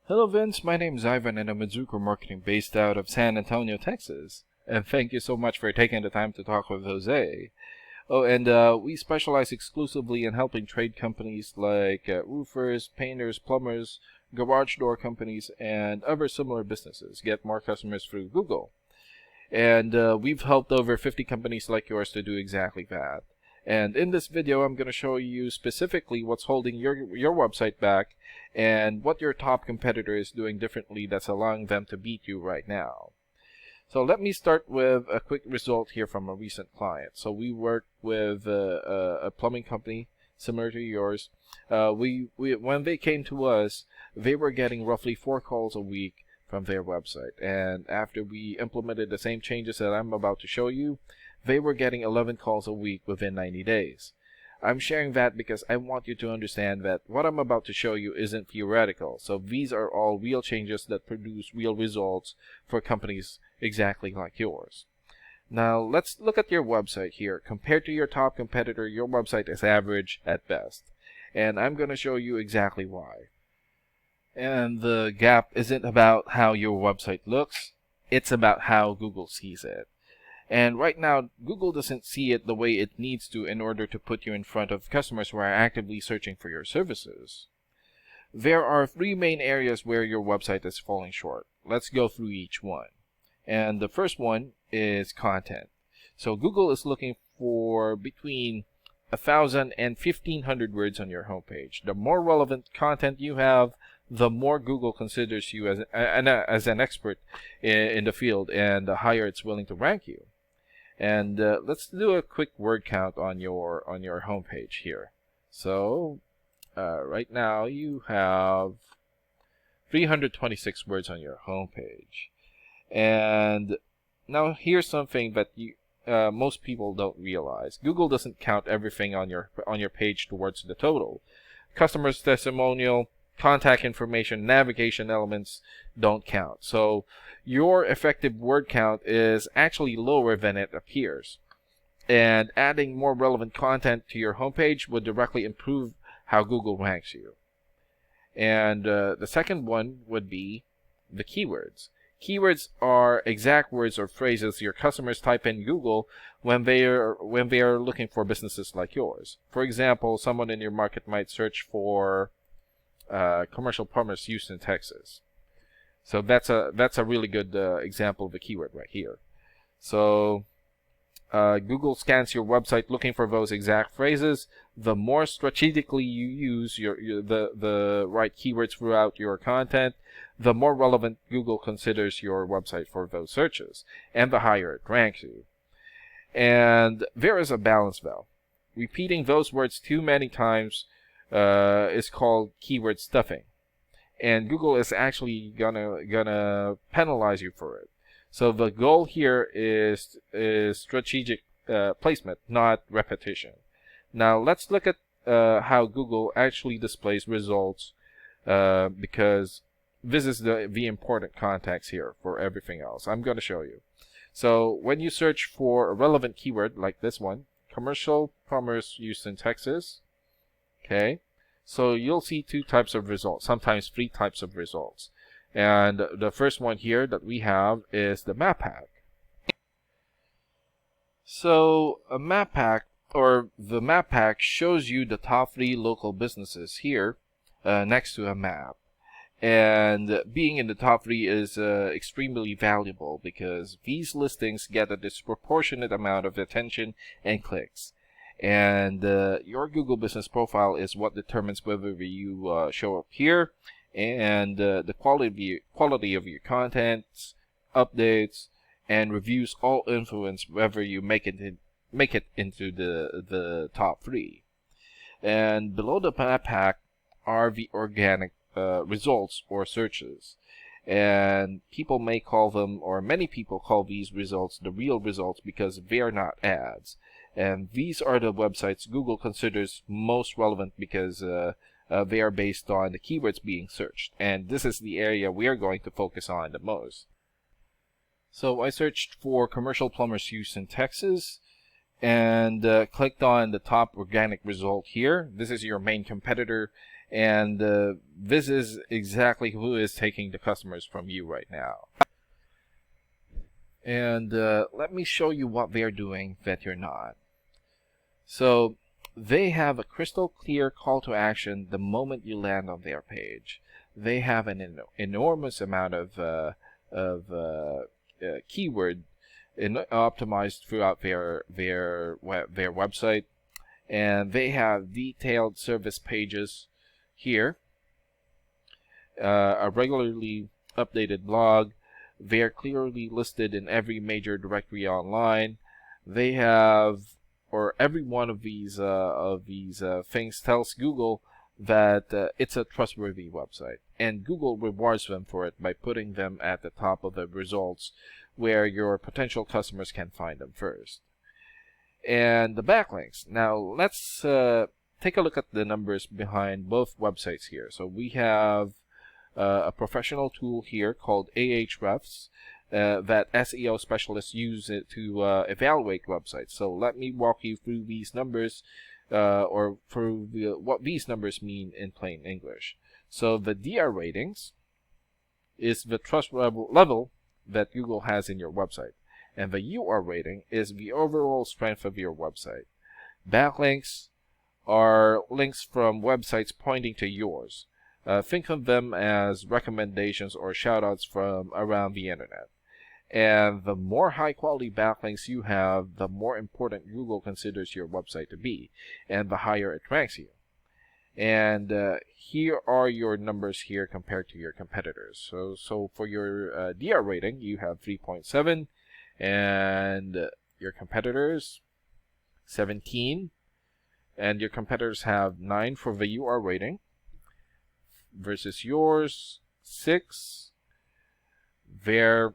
Hello Vince, my name is Ivan and I'm with Zuko Marketing based out of San Antonio, Texas. And thank you so much for taking the time to talk with Jose. Oh, and we specialize exclusively in helping trade companies like roofers, painters, plumbers, garage door companies, and other similar businesses get more customers through Google. And we've helped over 50 companies like yours to do exactly that. And in this video, I'm going to show you specifically what's holding your website back and what your top competitor is doing differently that's allowing them to beat you right now. So let me start with a quick result here from a recent client. So we work with a plumbing company similar to yours. When they came to us, they were getting roughly 4 calls a week from their website. And after we implemented the same changes that I'm about to show you, they were getting 11 calls a week within 90 days. I'm sharing that because I want you to understand that what I'm about to show you isn't theoretical. So these are all real changes that produce real results for companies exactly like yours. Now let's look at your website here. Compared to your top competitor, your website is average at best. And I'm going to show you exactly why. And the gap isn't about how your website looks, it's about how Google sees it. And right now, Google doesn't see it the way it needs to in order to put you in front of customers who are actively searching for your services. There are 3 main areas where your website is falling short. Let's go through each one. And the first one is content. So Google is looking for between 1,000 and 1,500 words on your homepage. The more relevant content you have, the more Google considers you as an expert in the field, and the higher it's willing to rank you. And let's do a quick word count on your homepage here. So right now you have 326 words on your homepage. And now here's something that most people don't realize. Google doesn't count everything on your page towards the total. Customer's testimonial, contact information, navigation elements don't count. So your effective word count is actually lower than it appears. And adding more relevant content to your homepage would directly improve how Google ranks you. And the second one would be the keywords. Keywords are exact words or phrases your customers type in Google when they are looking for businesses like yours. For example, someone in your market might search for commercial plumbers, Houston, Texas. So that's a really good example of a keyword right here. So Google scans your website looking for those exact phrases. The more strategically you use the right keywords throughout your content, the more relevant Google considers your website for those searches, and the higher it ranks you. And there is a balance though. Repeating those words too many times is called keyword stuffing, and Google is actually gonna penalize you for it. So the goal here is strategic placement, not repetition. Now let's look at how Google actually displays results, because this is the important context here for everything else. I'm going to show you. So when you search for a relevant keyword like this one, commercial plumbers Houston, Texas, okay, so you'll see 2 types of results, sometimes 3 types of results. And the first one here that we have is the map pack. So a map pack, or the map pack, shows you the top 3 local businesses here next to a map. And being in the top 3 is extremely valuable because these listings get a disproportionate amount of attention and clicks. And your Google business profile is what determines whether you show up here, and the quality of your contents, updates, and reviews all influence whether you make it into the top 3. And below the map pack are the organic results or searches, and people may call them, or many people call these results, the real results because they are not ads. And these are the websites Google considers most relevant because they are based on the keywords being searched, and this is the area we are going to focus on the most. So I searched for commercial plumbers Houston, Texas, and clicked on the top organic result here. This is your main competitor, And this is exactly who is taking the customers from you right now. And let me show you what they're doing that you're not. So they have a crystal clear call to action the moment you land on their page. They have an enormous amount of keyword optimized throughout their website, and they have detailed service pages here, a regularly updated blog. They're clearly listed in every major directory online. They have, or every one of these things tells Google that it's a trustworthy website, and Google rewards them for it by putting them at the top of the results where your potential customers can find them first. And the backlinks. Now let's take a look at the numbers behind both websites here. So we have a professional tool here called Ahrefs that SEO specialists use it to evaluate websites. So let me walk you through these numbers, or through what these numbers mean in plain English. So the DR ratings is the trust level that Google has in your website, and the UR rating is the overall strength of your website. Backlinks are links from websites pointing to yours. Think of them as recommendations or shoutouts from around the internet. And the more high quality backlinks you have, the more important Google considers your website to be, and the higher it ranks you. And here are your numbers here compared to your competitors. So for your DR rating, you have 3.7, and your competitors 17, and your competitors have 9 for the UR rating versus yours 6. Their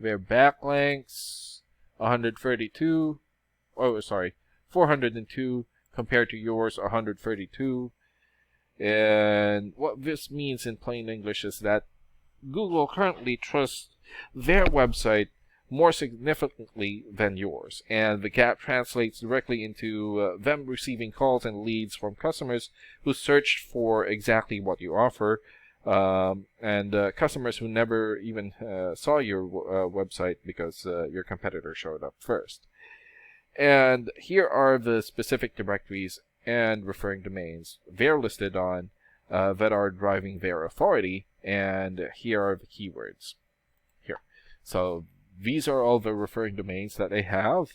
backlinks 132. Oh, sorry, 402 compared to yours 132. And what this means in plain English is that Google currently trusts their website more significantly than yours, and the gap translates directly into them receiving calls and leads from customers who searched for exactly what you offer, and customers who never even saw your website because your competitor showed up first. And here are the specific directories and referring domains they're listed on that are driving their authority, and here are the keywords here. So these are all the referring domains that they have.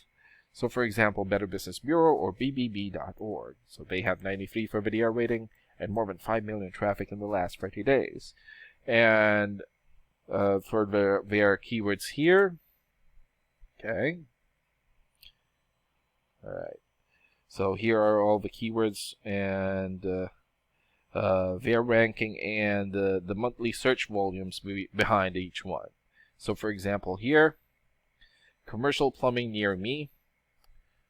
So for example, Better Business Bureau or bbb.org. So they have 93 for video rating and more than 5 million traffic in the last 30 days. And for their keywords here, okay. All right. So here are all the keywords and their ranking and the monthly search volumes behind each one. So for example here, commercial plumbing near me.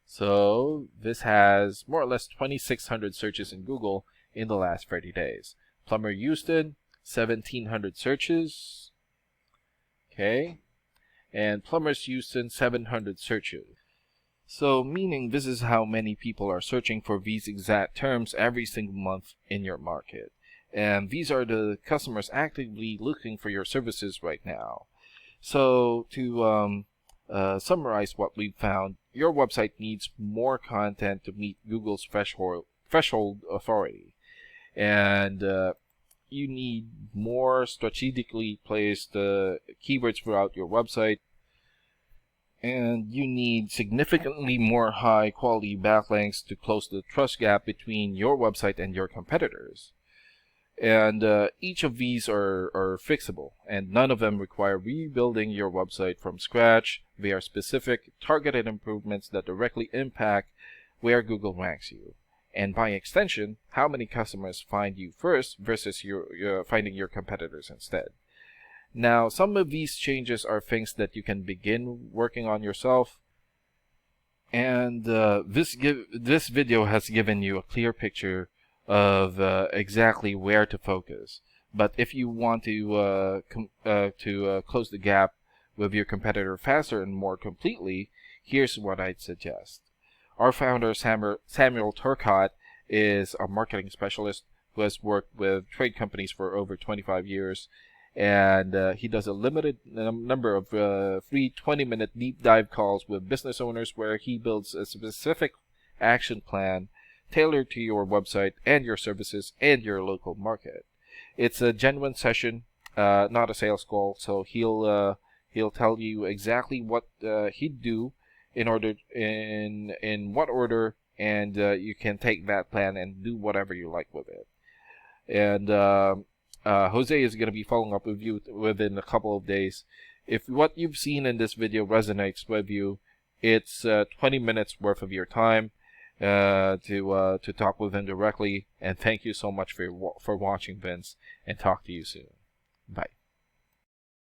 So this has more or less 2,600 searches in Google in the last 30 days. Plumber Houston, 1,700 searches. Okay. And Plumbers Houston, 700 searches. So meaning this is how many people are searching for these exact terms every single month in your market. And these are the customers actively looking for your services right now. So to summarize what we've found, your website needs more content to meet Google's threshold authority. And you need more strategically placed keywords throughout your website. And you need significantly more high quality backlinks to close the trust gap between your website and your competitors. And each of these are fixable, and none of them require rebuilding your website from scratch. They are specific, targeted improvements that directly impact where Google ranks you, and by extension, how many customers find you first versus your finding your competitors instead. Now, some of these changes are things that you can begin working on yourself, and this video has given you a clear picture of exactly where to focus. But if you want to close the gap with your competitor faster and more completely, here's what I'd suggest. Our founder Samuel Turcotte is a marketing specialist who has worked with trade companies for over 25 years. And he does a limited number of free 20-minute deep dive calls with business owners where he builds a specific action plan tailored to your website and your services and your local market. It's a genuine session, not a sales call. So he'll tell you exactly what he'd do in what order, and you can take that plan and do whatever you like with it. And Jose is going to be following up with you within a couple of days. If what you've seen in this video resonates with you, it's 20 minutes worth of your time to talk with him directly. And thank you so much for watching, Vince, and talk to you soon. Bye.